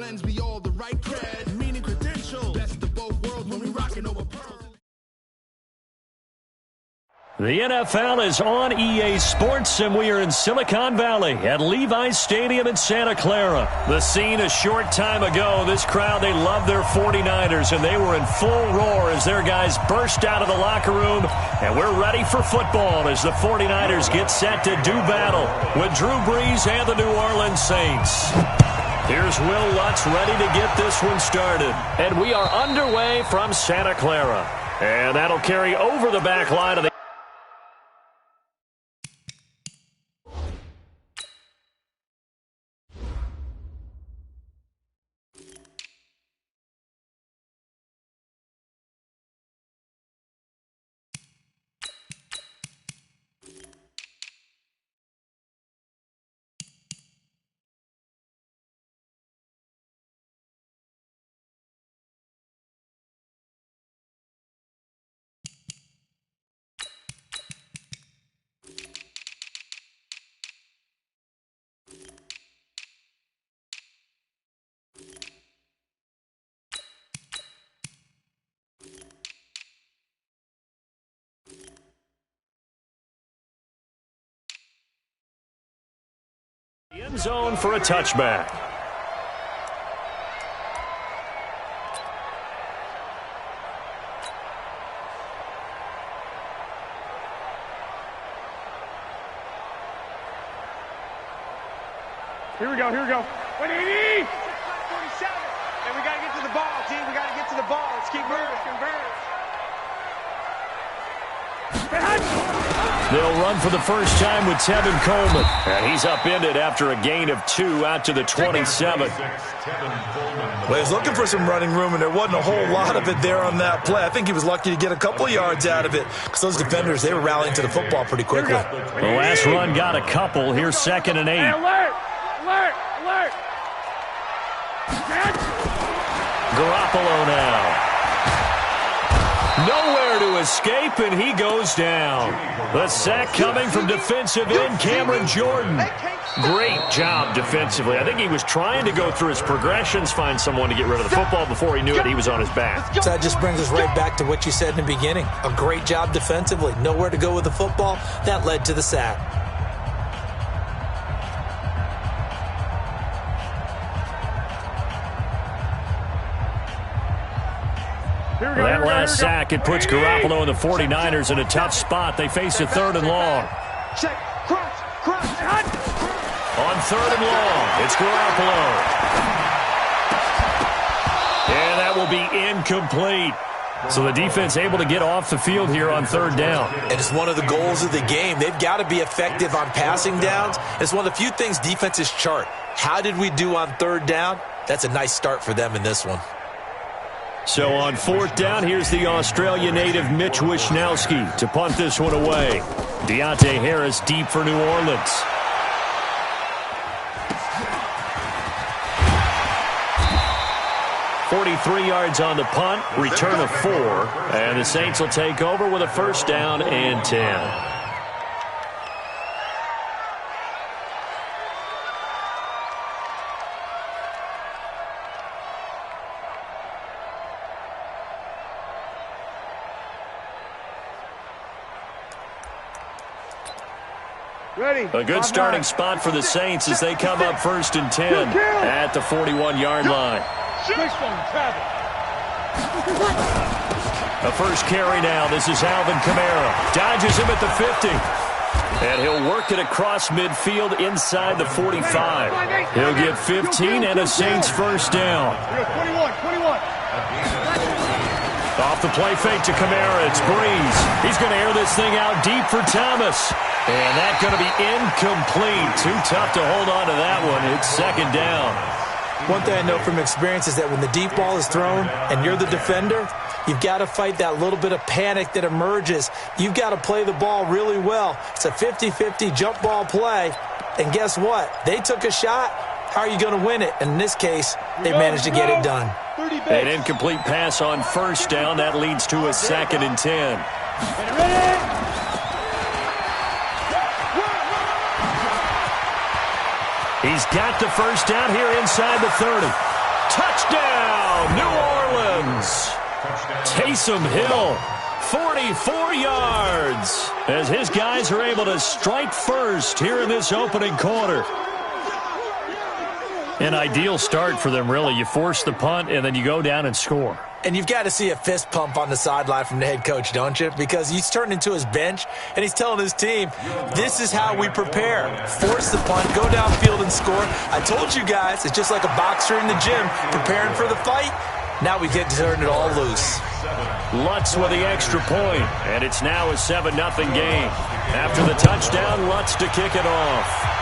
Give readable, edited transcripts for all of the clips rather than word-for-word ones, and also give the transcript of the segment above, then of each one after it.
blends me all the right cred, meaning credential. Best of both worlds when we rockin' over pearls. The NFL is on EA Sports, and we are in Silicon Valley at Levi's Stadium in Santa Clara. The scene a short time ago. This crowd, they love their 49ers, and they were in full roar as their guys burst out of the locker room. And we're ready for football as the 49ers get set to do battle with Drew Brees and the New Orleans Saints. Here's Will Lutz ready to get this one started. And we are underway from Santa Clara. And that'll carry over the back line of the end zone for a touchback. Here we go, here we go. 180! 47. And we got to get to the ball, team. We got to get to the ball. Let's keep moving. They'll run for the first time with Tevin Coleman. And he's upended after a gain of 2 out to the 27. Well, he was looking for some running room, and there wasn't a whole lot of it there on that play. I think he was lucky to get a couple of yards out of it because those defenders, they were rallying to the football pretty quickly. The last run got a couple. Here's 2nd and 8. Hey, alert! Alert! Alert! Garoppolo now. Nowhere to escape, and he goes down. The sack coming from defensive end Cameron Jordan. Great job defensively. I think he was trying to go through his progressions, find someone to get rid of the football before he knew it. He was on his back. So that just brings us right back to what you said in the beginning. A great job defensively. Nowhere to go with the football. That led to the sack. That last sack, it puts Garoppolo and the 49ers in a tough spot. They face a 3rd and long. Check. Cross. On 3rd and long, it's Garoppolo. And that will be incomplete. So the defense able to get off the field here on 3rd down. And it's one of the goals of the game. They've got to be effective on passing downs. It's one of the few things defenses chart. How did we do on 3rd down? That's a nice start for them in this one. So on 4th down, here's the Australia native Mitch Wishnowsky to punt this one away. Deontay Harris deep for New Orleans. .43 yards on the punt, return of 4, and the Saints will take over with a 1st down and 10. A good starting spot for the Saints as they come up 1st and 10 at the 41-yard line. A first carry now. This is Alvin Kamara. Dodges him at the 50. And he'll work it across midfield inside the 45. He'll get 15 and a Saints 1st down. 21. Off the play fake to Kamara. It's Brees. He's going to air this thing out deep for Thomas. And that's going to be incomplete. Too tough to hold on to that one. It's 2nd down. One thing I know from experience is that when the deep ball is thrown and you're the defender, you've got to fight that little bit of panic that emerges. You've got to play the ball really well. It's a 50-50 jump ball play. And guess what? They took a shot. How are you going to win it? And in this case, they managed to get it done. An incomplete pass on 1st down. That leads to a 2nd and 10. He's got the 1st down here inside the 30. Touchdown, New Orleans. Taysom Hill, 44 yards, as his guys are able to strike first here in this opening quarter. An ideal start for them, really. You force the punt, and then you go down and score. And you've got to see a fist pump on the sideline from the head coach, don't you? Because he's turned into his bench, and he's telling his team, this is how we prepare. Force the punt, go downfield and score. I told you guys, it's just like a boxer in the gym preparing for the fight. Now we get to turn it all loose. Lutz with the extra point, and it's now a 7-0 game. After the touchdown, Lutz to kick it off.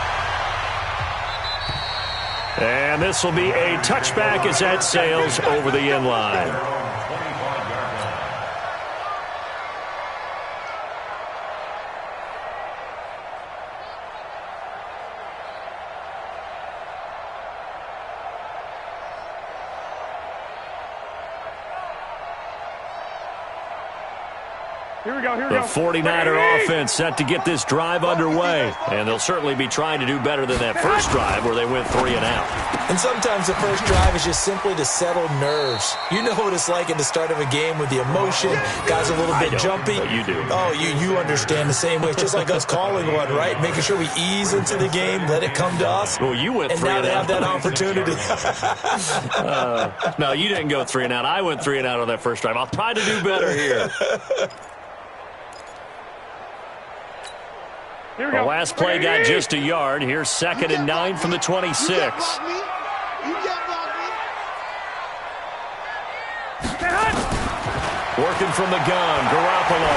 And this will be a touchback as that sails over the end line. Here we go, here we The go. 49er offense set to get this drive underway. And they'll certainly be trying to do better than that first drive where they went 3 and out. And sometimes the first drive is just simply to settle nerves. You know what it's like at the start of a game with the emotion. Guys are a little bit jumpy. But you do. Oh, you understand the same way. It's just like us calling one, right? Making sure we ease into the game, let it come to us. Well, you went 3 and and now out. they have that opportunity. No, you didn't go 3 and out. I went 3 and out on that first drive. I'll try to do better here. The last play got just a yard. Here's 2nd and 9 from the 26. Working from the gun, Garoppolo.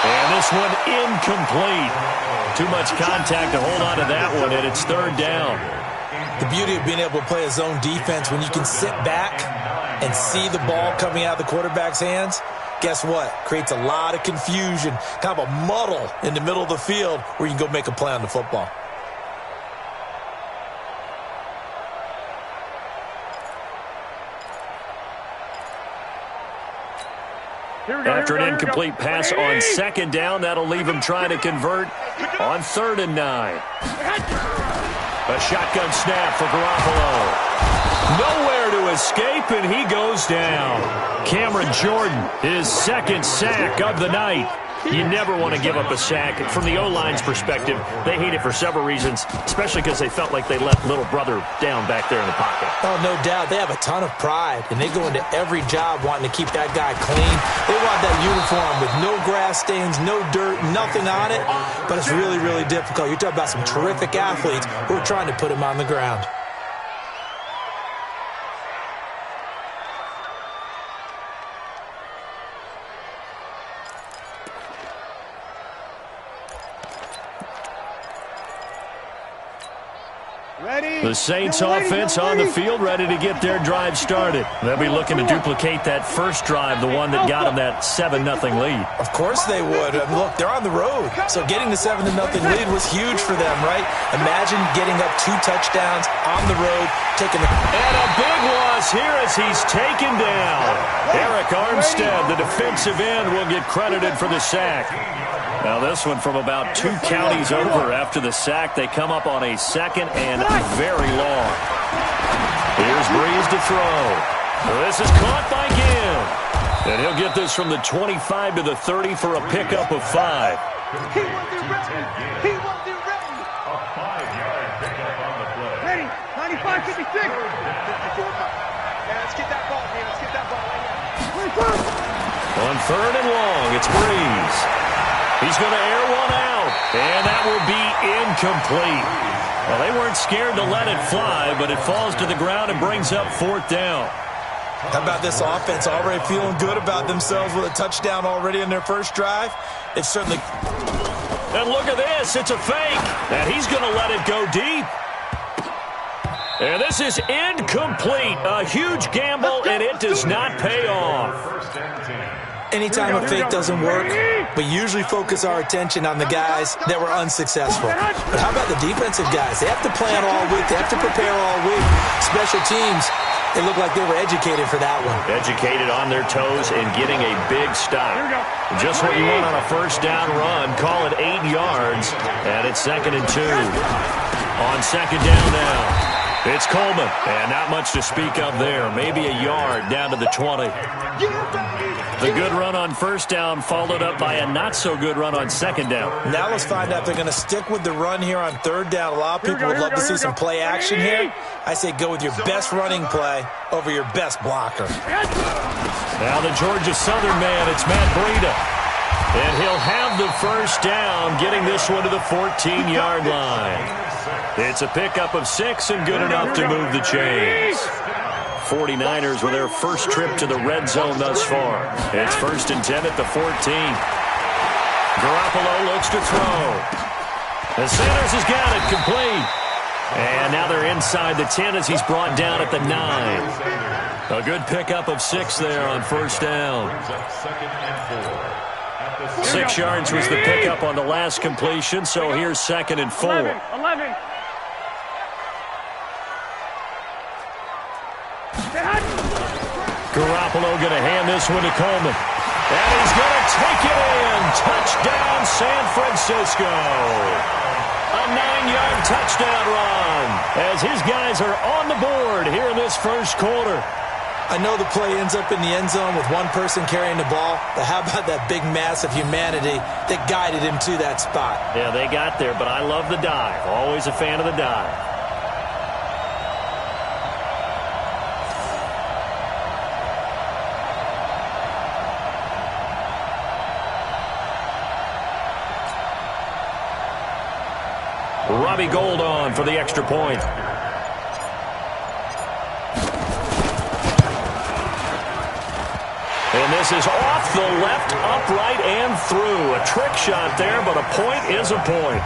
And this one incomplete. Too much contact to hold on to that one, and it's 3rd down. The beauty of being able to play a zone defense when you can sit back and see the ball coming out of the quarterback's hands, guess what? Creates a lot of confusion, kind of a muddle in the middle of the field where you can go make a play on the football. After an incomplete pass on 2nd down, that'll leave him trying to convert on 3rd and 9. A shotgun snap for Garoppolo. Nowhere to escape, and he goes down. Cameron Jordan, his 2nd sack of the night. You never want to give up a sack. From the O-line's perspective, they hate it for several reasons, especially because they felt like they left little brother down back there in the pocket. Oh, no doubt. They have a ton of pride, and they go into every job wanting to keep that guy clean. They want that uniform with no grass stains, no dirt, nothing on it, but it's really, really difficult. You're talking about some terrific athletes who are trying to put him on the ground. The Saints offense on the field, ready to get their drive started. They'll be looking to duplicate that first drive, the one that got them that 7-0 lead. Of course they would. Look, they're on the road, so getting the 7-0 lead was huge for them, right? Imagine getting up 2 touchdowns on the road, taking the... And a big loss here as he's taken down. Eric Armstead, the defensive end, will get credited for the sack. Now this one from about 2 counties over after the sack. They come up on a 2nd and very long. Here's Breeze to throw. This is caught by Gill. And he'll get this from the 25 to the 30 for a pickup of 5. He wasn't ready. He wasn't ready. A 5-yard pickup on the play. Ready. 95, 56. 54. Yeah, let's get that ball, man. Let's get that ball right now. On 3rd and long, it's Breeze. He's going to air one out, and that will be incomplete. Well, they weren't scared to let it fly, but it falls to the ground and brings up 4th down. How about this offense already feeling good about themselves with a touchdown already in their first drive? It's certainly... And look at this. It's a fake, and he's going to let it go deep. And this is incomplete. A huge gamble, and it does not pay off. Anytime a fake doesn't work, we usually focus our attention on the guys that were unsuccessful. But how about the defensive guys? They have to plan all week. They have to prepare all week. Special teams, it looked like they were educated for that one. Educated on their toes and getting a big stop. Just what you want on a first down run. Call it 8 yards, and it's 2nd and 2. On 2nd down now. It's Coleman, and not much to speak of there. Maybe a yard down to the 20. The good run on first down followed up by a not-so-good run on second down. Now let's find out if they're going to stick with the run here on third down. A lot of people would love to see some play action here. I say go with your best running play over your best blocker. Now the Georgia Southern man, it's Matt Breida. And he'll have the first down, getting this one to the 14-yard line. It's a pickup of 6 and good enough to move the chains. 49ers with their first trip to the red zone thus far. It's 1st and 10 at the 14. Garoppolo looks to throw. And Sanders has got it complete. And now they're inside the 10 as he's brought down at the 9. A good pickup of 6 there on first down. 6 yards was the pickup on the last completion, so here's 2nd and 4. 11. Garoppolo going to hand this one to Coleman. And he's going to take it in. Touchdown, San Francisco. A 9-yard touchdown run as his guys are on the board here in this first quarter. I know the play ends up in the end zone with one person carrying the ball, but how about that big mass of humanity that guided him to that spot? Yeah, they got there, but I love the dive. Always a fan of the dive. Robbie Gould on for the extra point. And this is off the left, upright, and through. A trick shot there, but a point is a point.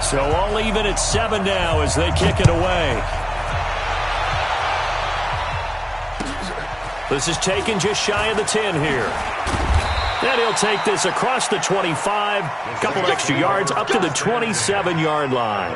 So all even at 7 now as they kick it away. This is taken just shy of the 10 here. And he'll take this across the 25, a couple extra yards, up to the 27-yard line.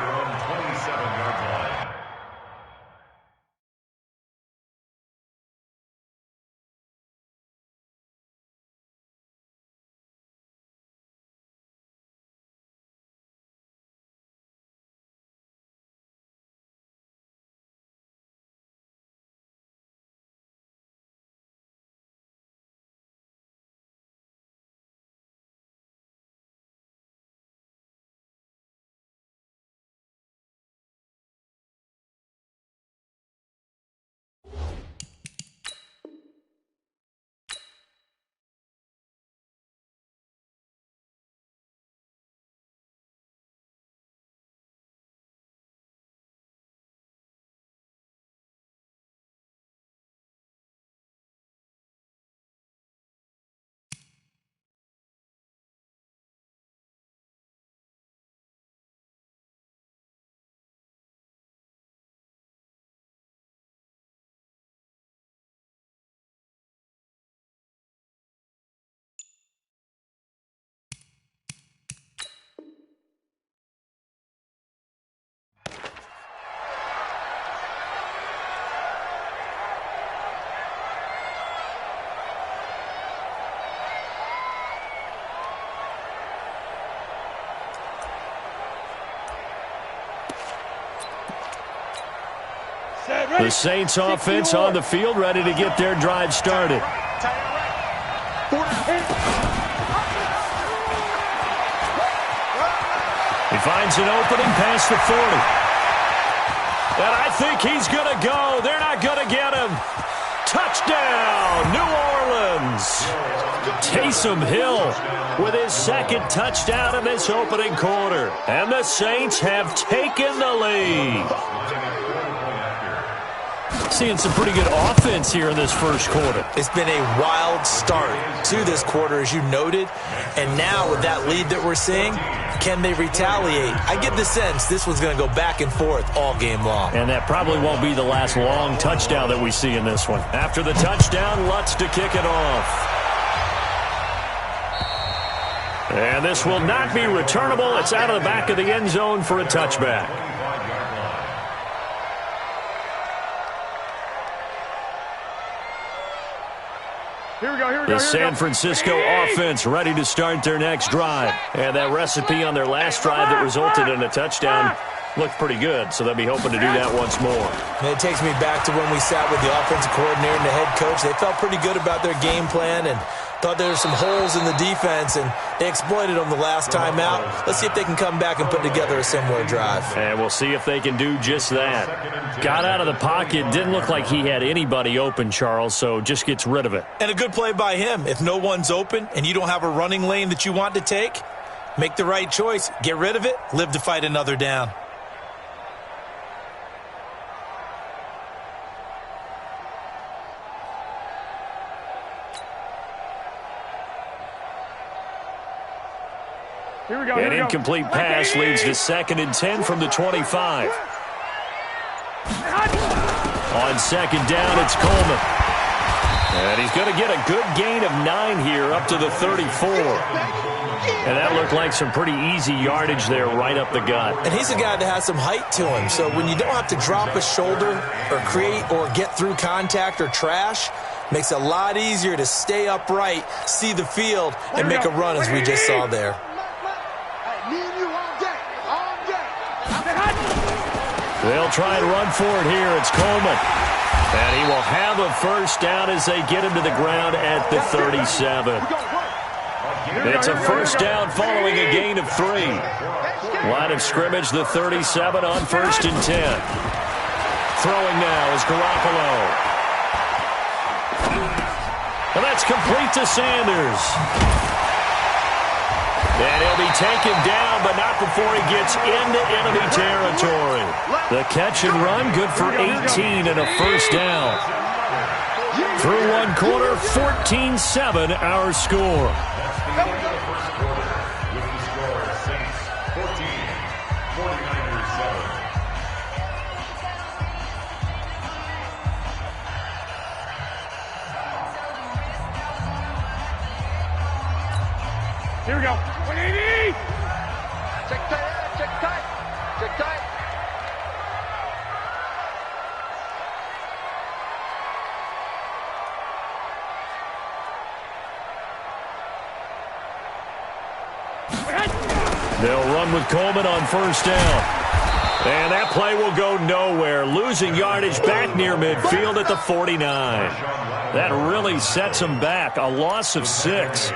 The Saints offense on the field, ready to get their drive started. He finds an opening past the 40. And I think he's going to go. They're not going to get him. Touchdown, New Orleans. Taysom Hill with his 2nd touchdown in this opening quarter. And the Saints have taken the lead. Seeing some pretty good offense here in this first quarter. It's been a wild start to this quarter, as you noted. And now with that lead that we're seeing, can they retaliate? I get the sense this one's going to go back and forth all game long. And that probably won't be the last long touchdown that we see in this one. After the touchdown, Lutz to kick it off. And this will not be returnable. It's out of the back of the end zone for a touchback. The San Francisco offense ready to start their next drive. And that recipe on their last drive that resulted in a touchdown looked pretty good, so they'll be hoping to do that once more. And it takes me back to when we sat with the offensive coordinator and the head coach. They felt pretty good about their game plan and thought there were some holes in the defense, and they exploited them the last time out. Let's see if they can come back and put together a similar drive. And we'll see if they can do just that. Got out of the pocket, didn't look like he had anybody open, Charles, so just gets rid of it. And a good play by him. If no one's open and you don't have a running lane that you want to take, make the right choice. Get rid of it, live to fight another down. An incomplete pass leads to 2nd and 10 from the 25. On 2nd down, it's Coleman. And he's going to get a good gain of 9 here up to the 34. And that looked like some pretty easy yardage there right up the gut. And he's a guy that has some height to him. So when you don't have to drop a shoulder or create or get through contact or trash, makes it a lot easier to stay upright, see the field, and make a run as we just saw there. They'll try and run for it here. It's Coleman. And he will have a first down as they get him to the ground at the 37. It's a first down following a gain of 3. Line of scrimmage, the 37 on 1st and 10. Throwing now is Garoppolo. And that's complete to Sanders. And he'll be taken down, but not before he gets into enemy territory. The catch and run, good for 18 and a first down. Through one quarter, 14-7 our score. Here we go. 180. Check tight. Check tight. Check tight. They'll run with Coleman on first down. And that play will go nowhere. Losing yardage back near midfield at the 49. That really sets them back. A loss of 6.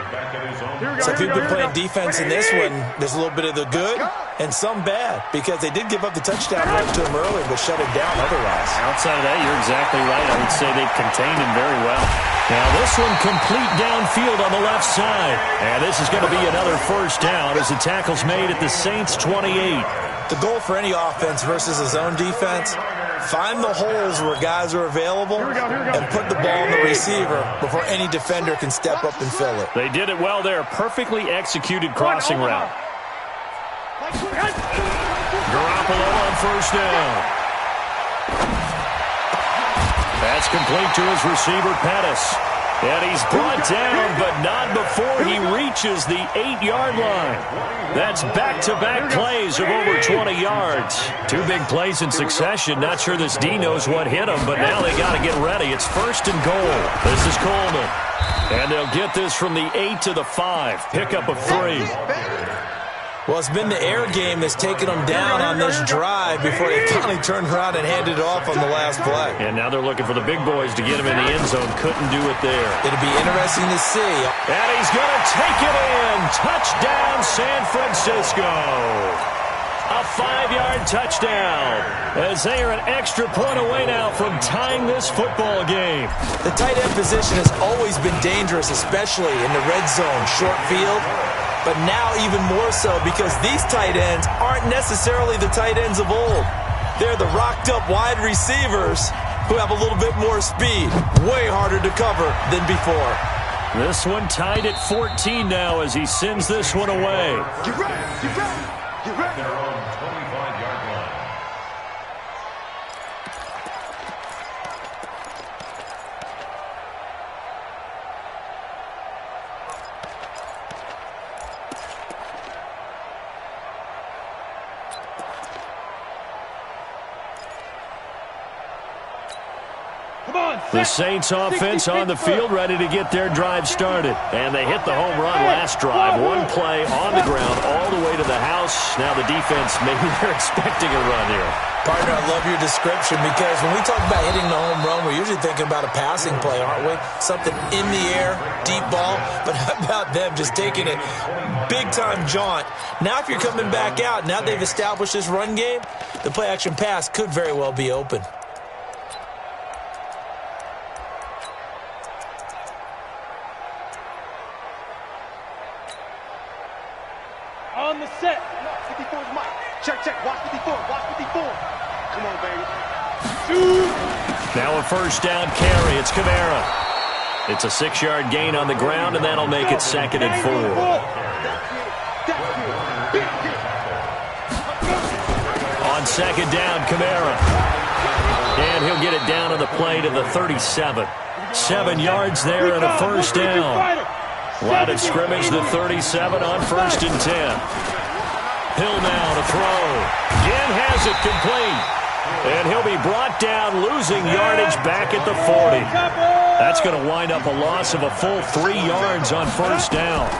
So if you've been playing defense in this one, there's a little bit of the good and some bad, because they did give up the touchdown run to him earlier, but shut it down otherwise. Outside of that, you're exactly right. I would say they've contained him very well. Now this one complete downfield on the left side. And this is going to be another first down as the tackle's made at the Saints' 28. The goal for any offense versus a zone defense, find the holes where guys are available and put the ball on the receiver before any defender can step up and fill it. They did it well there. Perfectly executed crossing route. Garoppolo on first down. That's complete to his receiver, Pettis. And he's brought down, but not before he reaches the 8-yard line. That's back-to-back plays of over 20 yards. 2 big plays in succession. Not sure this D knows what hit him, but now they got to get ready. It's 1st and goal. This is Coleman. And they'll get this from the 8 to the 5. Pickup of 3. Well, it's been the air game that's taken them down on this drive before they finally turned around and handed it off on the last play. And now they're looking for the big boys to get him in the end zone. Couldn't do it there. It'll be interesting to see. And he's going to take it in. Touchdown, San Francisco. A 5-yard touchdown as they are an extra point away now from tying this football game. The tight end position has always been dangerous, especially in the red zone, short field. But now even more so because these tight ends aren't necessarily the tight ends of old. They're the rocked-up wide receivers who have a little bit more speed. Way harder to cover than before. This one tied at 14 now as he sends this one away. Get ready. Get ready. Get ready. They're on 25-yard line. The Saints offense on the field, ready to get their drive started. And they hit the home run last drive. One play on the ground all the way to the house. Now the defense, maybe they're expecting a run here. Partner, I love your description because when we talk about hitting the home run, we're usually thinking about a passing play, aren't we? Something in the air, deep ball. But how about them just taking it big-time jaunt? Now if you're coming back out, now they've established this run game, the play-action pass could very well be open. On the set. 54's Mike. Check, check. Watch 54. Watch 54. Come on, baby. Now a first down carry. It's Kamara. It's a 6-yard gain on the ground, and that'll make it 2nd and 4. On 2nd down, Kamara. And he'll get it down on the play to the 37. 7 yards there and a first down. Line of scrimmage, the 37 on 1st and 10. Hill now to throw. Again has it complete. And he'll be brought down, losing yardage back at the 40. That's going to wind up a loss of a full 3 yards on 1st down.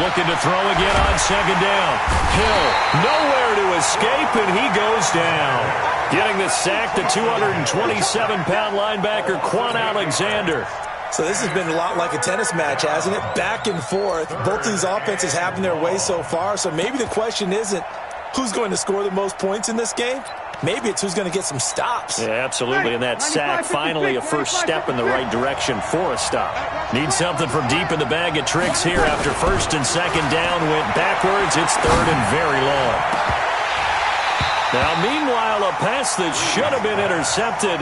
Looking to throw again on 2nd down. Hill nowhere to escape, and he goes down. Getting the sack, the 227-pound linebacker, Quan Alexander. So this has been a lot like a tennis match, hasn't it? Back and forth. Both of these offenses having their way so far. So maybe the question isn't who's going to score the most points in this game. Maybe it's who's going to get some stops. Yeah, absolutely. And that sack, finally a first step in the right direction for a stop. Need something from deep in the bag of tricks here after 1st and 2nd down. Went backwards. It's 3rd and very long. Now, meanwhile, a pass that should have been intercepted,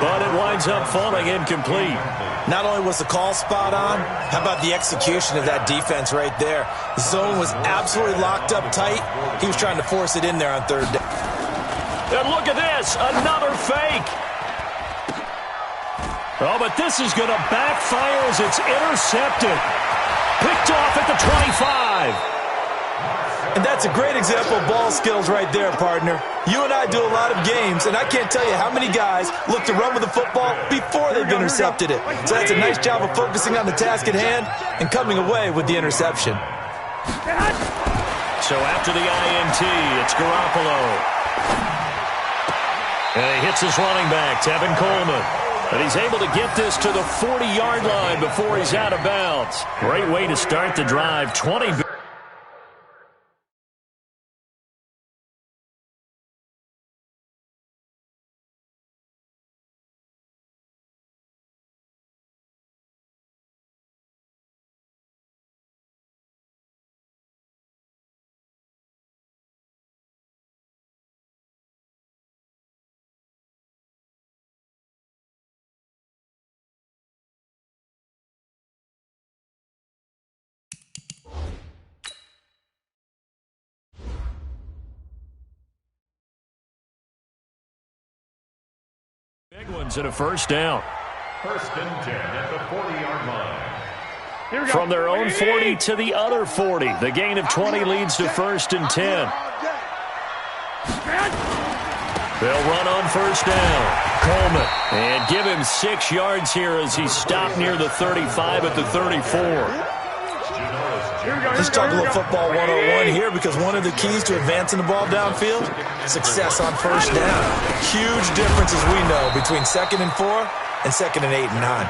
but it winds up falling incomplete. Not only was the call spot on, how about the execution of that defense right there? The zone was absolutely locked up tight. He was trying to force it in there on 3rd down. And look at this, another fake. Oh, but this is going to backfire as it's intercepted. Picked off at the 25. And that's a great example of ball skills right there, partner. You and I do a lot of games, and I can't tell you how many guys look to run with the football before they've intercepted it. So that's a nice job of focusing on the task at hand and coming away with the interception. So after the INT, it's Garoppolo. And he hits his running back, Tevin Coleman. And he's able to get this to the 40-yard line before he's out of bounds. Great way to start the drive. 20. Big ones at a first down. 1st and 10 at the 40-yard line. From their own 40 to the other 40. The gain of 20 leads to 1st and 10. They'll run on 1st down. Coleman. And give him 6 yards here as he's stopped near the 35 at the 34. Let's talk a little football 101 here, because one of the keys to advancing the ball downfield, success on 1st down. Huge difference, as we know, between 2nd and 4 and 2nd and 8 and 9.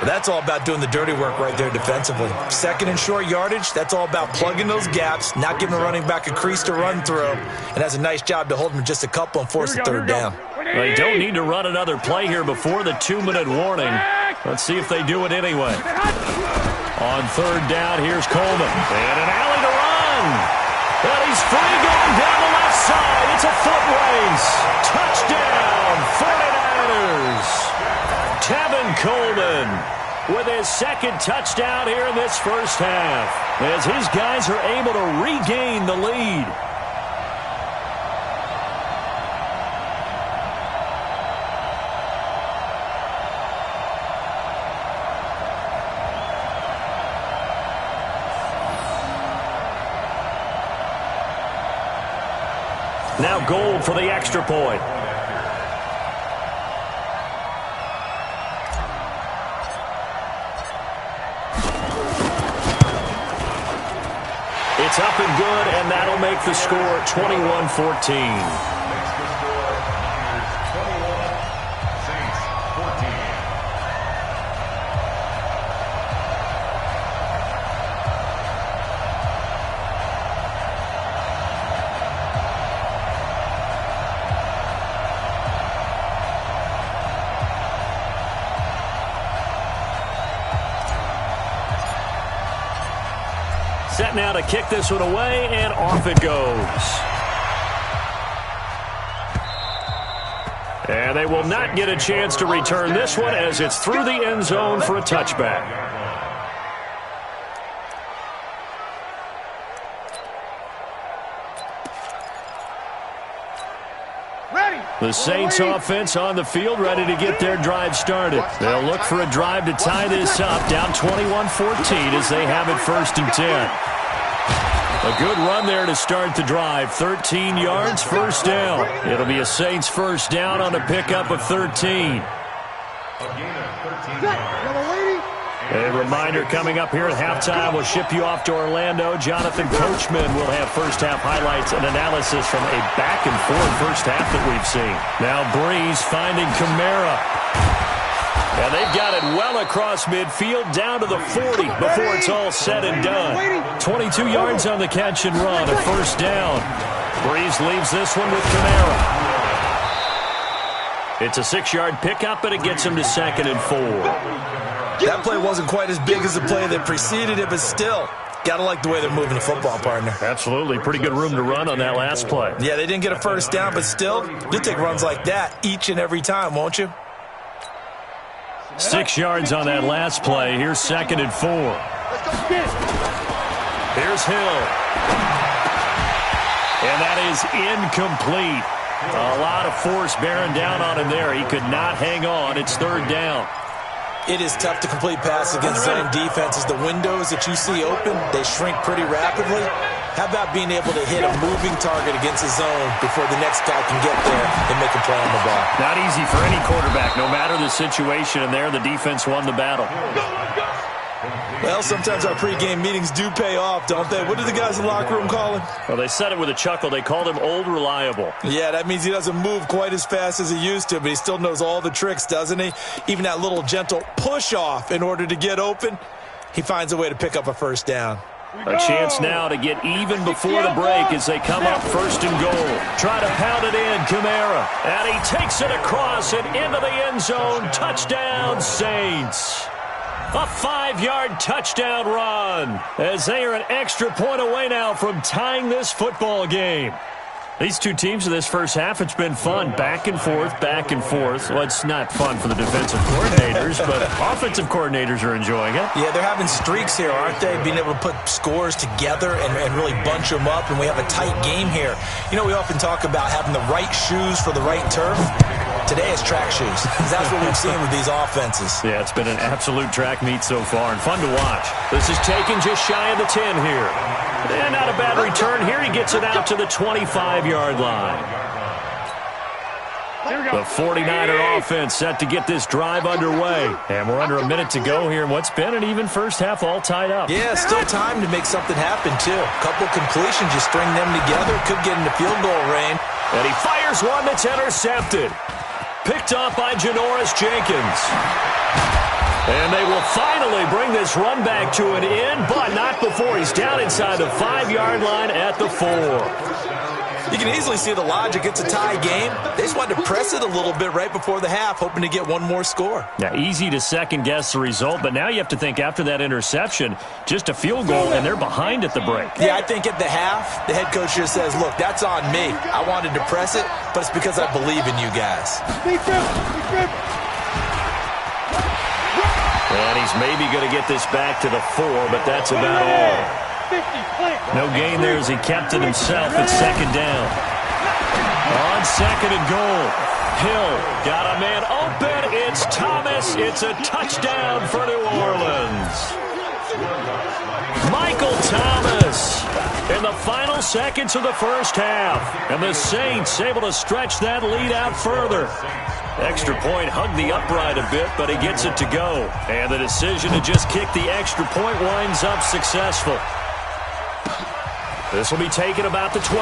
But that's all about doing the dirty work right there defensively. 2nd and short yardage, that's all about plugging those gaps, not giving the running back a crease to run through, and has a nice job to hold him just a couple and force the 3rd down. They don't need to run another play here before the 2-minute warning. Let's see if they do it anyway. On 3rd down, here's Coleman. And an alley to run. And he's free going down the left side. It's a foot race. Touchdown, 49ers. Tevin Coleman with his 2nd touchdown here in this first half, as his guys are able to regain the lead. Now goal for the extra point. It's up and good, and that'll make the score 21-14. Set now to kick this one away, and off it goes. And they will not get a chance to return this one as it's through the end zone for a touchback. The Saints offense on the field, ready to get their drive started. They'll look for a drive to tie this up, down 21-14 as they have it 1st and 10. A good run there to start the drive. 13 yards, 1st down. It'll be a Saints 1st down on a pickup of 13. A reminder coming up here at halftime. We'll ship you off to Orlando. Jonathan Coachman will have first-half highlights and analysis from a back-and-forth first half that we've seen. Now Breeze finding Kamara. And they've got it well across midfield, down to the 40 before it's all said and done. 22 yards on the catch and run, a 1st down. Breeze leaves this one with Kamara. It's a 6-yard pickup, and it gets him to 2nd and 4. That play wasn't quite as big as the play that preceded it, but still, got to like the way they're moving the football, partner. Absolutely. Pretty good room to run on that last play. Yeah, they didn't get a 1st down, but still, you'll take runs like that each and every time, won't you? 6 yards on that last play. Here's 2nd and 4. Here's Hill. And that is incomplete. A lot of force bearing down on him there. He could not hang on. It's 3rd down. It is tough to complete pass against zone defenses. The windows that you see open, they shrink pretty rapidly. How about being able to hit a moving target against a zone before the next guy can get there and make a play on the ball? Not easy for any quarterback, no matter the situation, and there the defense won the battle. Well, sometimes our pregame meetings do pay off, don't they? What did the guys in the locker room call him? Well, they said it with a chuckle. They called him Old Reliable. Yeah, that means he doesn't move quite as fast as he used to, but he still knows all the tricks, doesn't he? Even that little gentle push-off in order to get open, he finds a way to pick up a 1st down. A chance now to get even before the break as they come up 1st and goal. Try to pound it in, Kamara. And he takes it across and into the end zone. Touchdown, Saints. A 5-yard touchdown run as they are an extra point away now from tying this football game. These two teams in this first half, it's been fun. Back and forth, back and forth. Well, it's not fun for the defensive coordinators, but offensive coordinators are enjoying it. Yeah, they're having streaks here, aren't they? Being able to put scores together and really bunch them up, and we have a tight game here. You know, we often talk about having the right shoes for the right turf. Today it's track shoes. That's what we've seen with these offenses. Yeah, it's been an absolute track meet so far and fun to watch. This is taken just shy of the 10 here. And not a bad return here. He gets it out to the 25-yard line. The 49er offense set to get this drive underway. And we're under a minute to go here in what's been an even first half all tied up. Yeah, still time to make something happen, too. A couple completions, you string them together, could get into field goal range. And he fires one that's intercepted. Picked off by Janoris Jenkins. And they will finally bring this run back to an end, but not before he's down inside the 5-yard line at the 4. You can easily see the logic. It's a tie game. They just wanted to press it a little bit right before the half, hoping to get one more score. Yeah, easy to second-guess the result, but now you have to think after that interception, just a field goal, and they're behind at the break. Yeah, I think at the half, the head coach just says, look, that's on me. I wanted to press it, but it's because I believe in you guys. And he's maybe going to get this back to the 4, but that's about all. No gain there as he kept it himself at 2nd down. On 2nd and goal. Hill got a man open. It's Thomas. It's a touchdown for New Orleans. Michael Thomas in the final seconds of the first half. And the Saints able to stretch that lead out further. Extra point hugged the upright a bit, but he gets it to go. And the decision to just kick the extra point winds up successful. This will be taken about the 12.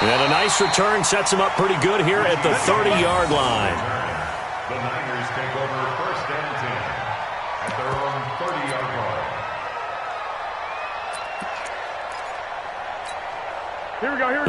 And a nice return sets him up pretty good here at the 30-yard line. The Niners take over first and 10 at their own 30-yard line.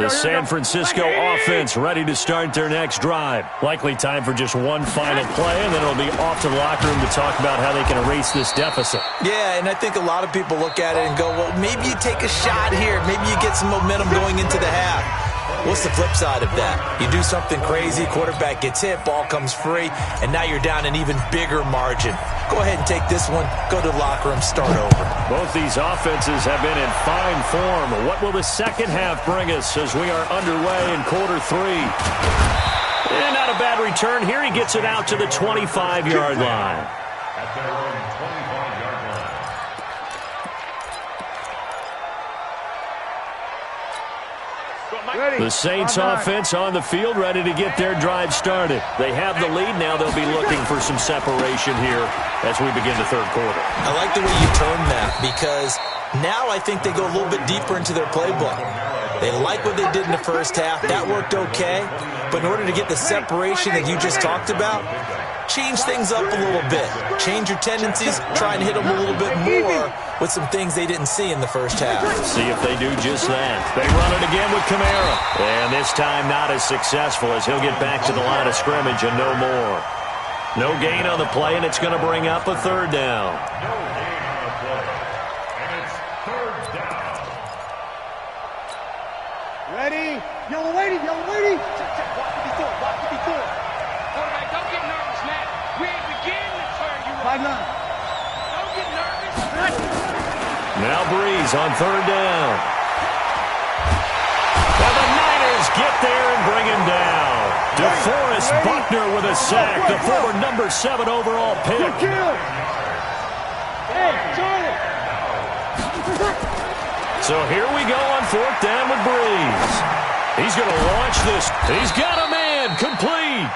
The San Francisco offense ready to start their next drive. Likely time for just one final play, and then it'll be off to the locker room to talk about how they can erase this deficit. Yeah, and I think a lot of people look at it and go, well, maybe you take a shot here. Maybe you get some momentum going into the half. What's the flip side of that? You do something crazy, quarterback gets hit, ball comes free, and now you're down an even bigger margin. Go ahead and take this one, go to the locker room, start over. Both these offenses have been in fine form. What will the second half bring us as we are underway in quarter 3? And not a bad return here. He gets it out to the 25-yard line. At their own 25-yard line. The Saints offense on the field ready to get their drive started. They have the lead. Now they'll be looking for some separation here as we begin the third quarter. I like the way you term that because now I think they go a little bit deeper into their playbook. They like what they did in the first half. That worked okay. But in order to get the separation that you just talked about, change things up a little bit. Change your tendencies. Try and hit them a little bit more with some things they didn't see in the first half. See if they do just that. They run it again with Kamara. And this time not as successful as he'll get back to the line of scrimmage and no more. No gain on the play, and it's going to bring up a third down. No gain on the play. And it's third down. Ready? Yellow lady, yellow lady. Walk it before, walk it before. Quarterback, don't get nervous, man. We ain't beginning to turn you up. 5-9. Don't get nervous. Now Breeze on third down. And the Niners get there and bring him down. DeForest Buckner with a sack, the former number 7 overall pick. Hey, Charlie. So here we go on fourth down with Breeze. He's going to launch this. He's got a man complete.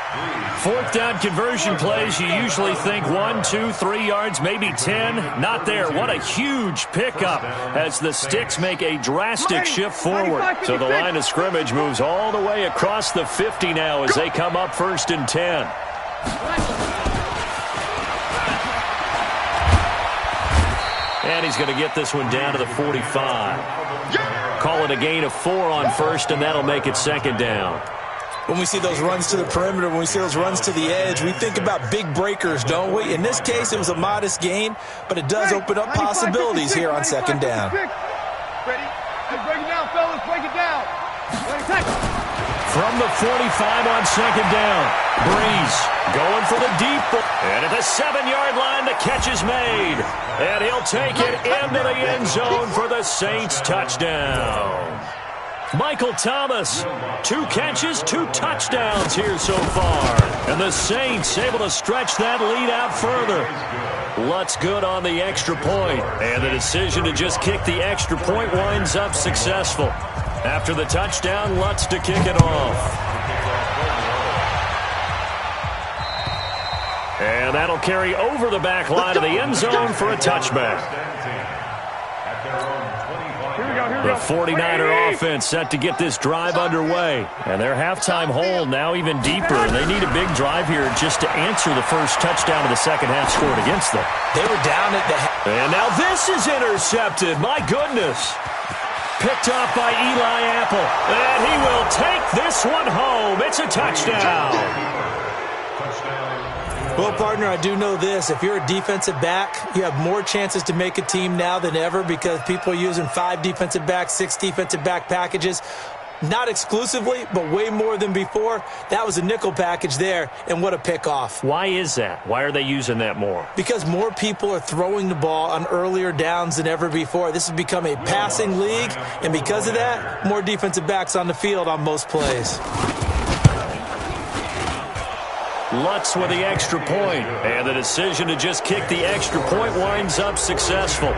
Fourth down conversion plays, you usually think 1, 2, 3 yards, maybe 10. Not there. What a huge pickup as the sticks make a drastic shift forward. So the line of scrimmage moves all the way across the 50 now as they come up first and 10. And he's going to get this one down to the 45. Call it a gain of 4 on first, and that'll make it second down. When we see those runs to the perimeter, when we see those runs to the edge, we think about big breakers, don't we? In this case, it was a modest gain, but it does open up possibilities here on second down. Ready? Let's break it down, fellas. Break it down. From the 45 on second down, Breeze going for the deep. And at the 7-yard line, the catch is made. And he'll take it into the end zone for the Saints touchdown. Michael Thomas, 2 catches, 2 touchdowns here so far. And the Saints able to stretch that lead out further. Lutz good on the extra point. And the decision to just kick the extra point winds up successful. After the touchdown, Lutz to kick it off. And that'll carry over the back line of the end zone for a touchback. The 49er offense set to get this drive underway. And their halftime hole now even deeper. And they need a big drive here just to answer the first touchdown of the second half scored against them. They were down at the... And now this is intercepted. My goodness. Picked off by Eli Apple. And he will take this one home. It's a touchdown. Well, partner, I do know this. If you're a defensive back, you have more chances to make a team now than ever because people are using 5 defensive backs, 6 defensive back packages. Not exclusively, but way more than before. That was a nickel package there, and what a pickoff. Why is that? Why are they using that more? Because more people are throwing the ball on earlier downs than ever before. This has become a passing league, and because of that, more defensive backs on the field on most plays. Lutz with the extra point, and the decision to just kick the extra point winds up successful.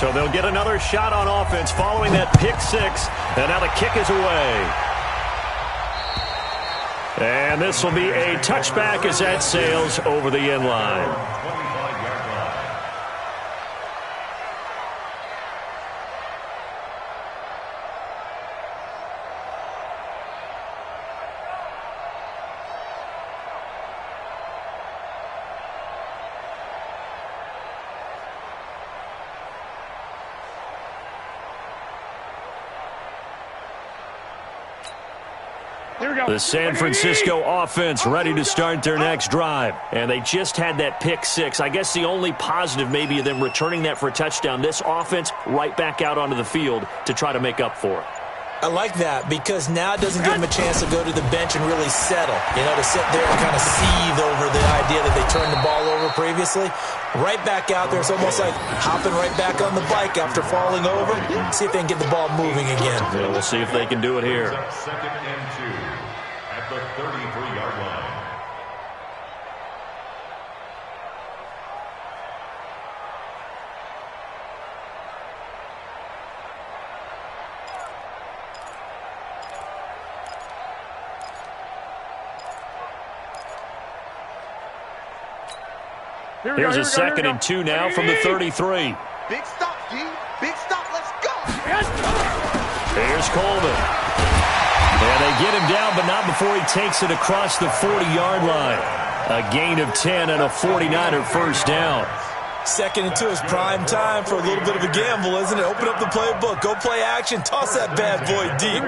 So they'll get another shot on offense following that pick six. And now the kick is away. And this will be a touchback as that sails over the end line. The San Francisco offense ready to start their next drive. And they just had that pick six. I guess the only positive maybe of them returning that for a touchdown. This offense right back out onto the field to try to make up for it. I like that because now it doesn't give them a chance to go to the bench and really settle. You know, to sit there and kind of seethe over the idea that they turned the ball over previously. Right back out there. It's almost like hopping right back on the bike after falling over. See if they can get the ball moving again. Yeah, we'll see if they can do it here. Second and 2 at the 33-yard line. Here's a second and 2 now from the 33. Big stop, D. Big stop. Let's go. Here's Coleman. And they get him down, but not before he takes it across the 40-yard line. A gain of 10 and a 49er first down. Second and 2 is prime time for a little bit of a gamble, isn't it? Open up the playbook. Go play action. Toss that bad boy deep.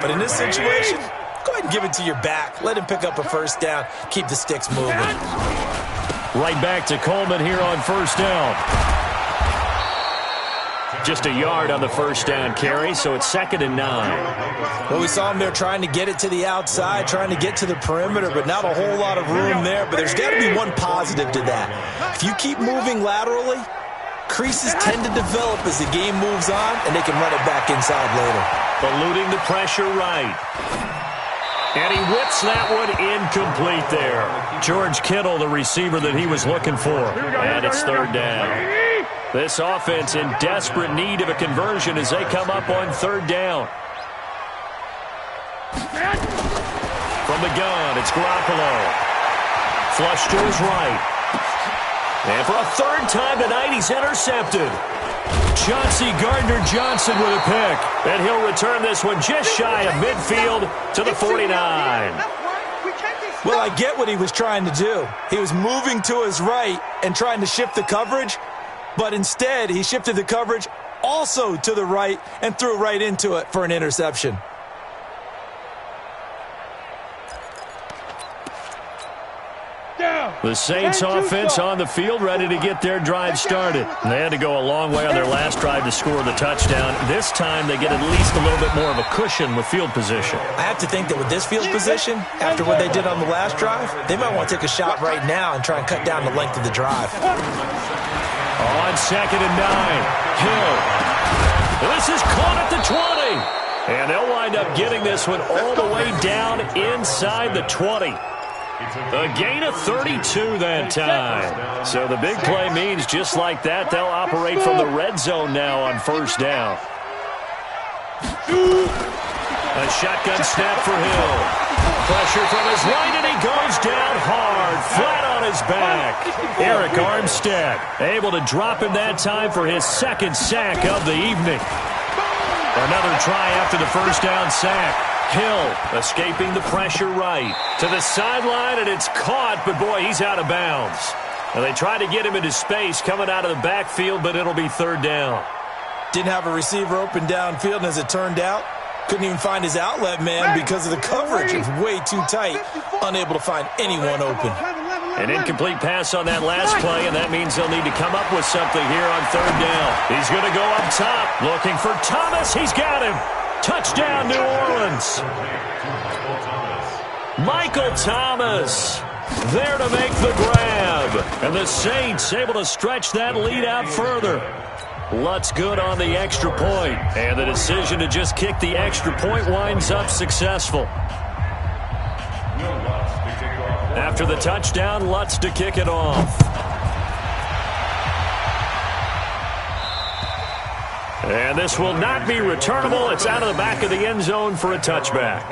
But in this situation, go ahead and give it to your back. Let him pick up a first down. Keep the sticks moving. Right back to Coleman here on first down. Just a yard on the first down carry, so it's second and 9. Well, we saw him there trying to get it to the outside, trying to get to the perimeter, but not a whole lot of room there. But there's got to be one positive to that. If you keep moving laterally, creases tend to develop as the game moves on, and they can run it back inside later. Eluding the pressure right. And he whips that one incomplete there. George Kittle, the receiver that he was looking for. And it's third down. This offense in desperate need of a conversion as they come up on third down. From the gun, it's Garoppolo. Flush to his right. And for a third time tonight, he's intercepted. Chauncey Gardner-Johnson with a pick. And he'll return this one just shy of midfield to the 49. Well, I get what he was trying to do. He was moving to his right and trying to shift the coverage, but instead he shifted the coverage also to the right and threw right into it for an interception. The Saints offense on the field ready to get their drive started. They had to go a long way on their last drive to score the touchdown. This time they get at least a little bit more of a cushion with field position. I have to think that with this field position, after what they did on the last drive, they might want to take a shot right now and try and cut down the length of the drive. On second and 9, Hill. This is caught at the 20. And they'll wind up getting this one all the way down inside the 20. A gain of 32 that time. So the big play means just like that, they'll operate from the red zone now on first down. A shotgun snap for Hill. Pressure from his right, and he goes down hard, flat on his back. Eric Armstead able to drop him that time for his second sack of the evening. Another try after the first down sack. Hill escaping the pressure right to the sideline, and it's caught, but boy, he's out of bounds. And they try to get him into space coming out of the backfield, but it'll be third down. Didn't have a receiver open downfield, and as it turned out, couldn't even find his outlet man because of the coverage. It was way too tight, unable to find anyone open. An incomplete pass on that last play, and that means they'll need to come up with something here on third down. He's going to go up top, looking for Thomas. He's got him. Touchdown, New Orleans. Michael Thomas there to make the grab. And the Saints able to stretch that lead out further. Lutz good on the extra point. And the decision to just kick the extra point winds up successful. After the touchdown, Lutz to kick it off. And this will not be returnable. It's out of the back of the end zone for a touchback.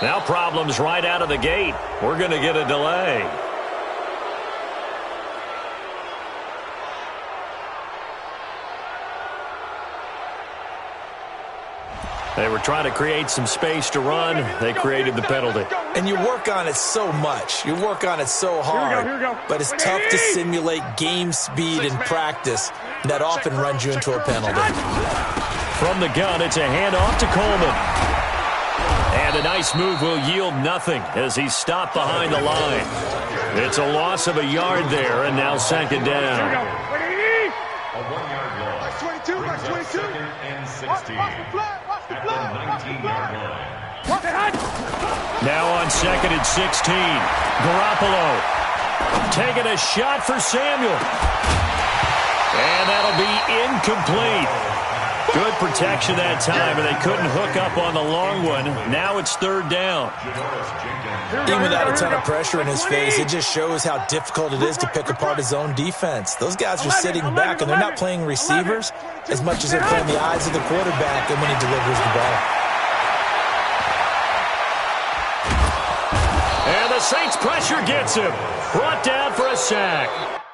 Now problems right out of the gate. We're going to get a delay. They were trying to create some space to run. They created the penalty. And you work on it so much. You work on it so hard. But it's tough to simulate game speed in practice. That often runs you into a penalty. From the gun, it's a handoff to Coleman. And a nice move will yield nothing as he's stopped behind the line. It's a loss of a yard there, and now second down. A 1-yard loss. 22, Brings up 22. second and 16. Watch the flag, watch the At flag, the watch the 19-yard flag. line. Now on second and 16. Garoppolo taking a shot for Samuel. And that'll be incomplete. Good protection that time, and they couldn't hook up on the long one. Now it's third down. Even without a ton of pressure in his face, it just shows how difficult it is to pick apart his own defense. Those guys are sitting back, and they're not playing receivers as much as they're playing the eyes of the quarterback and when he delivers the ball. And the Saints pressure gets him. Brought down for a sack.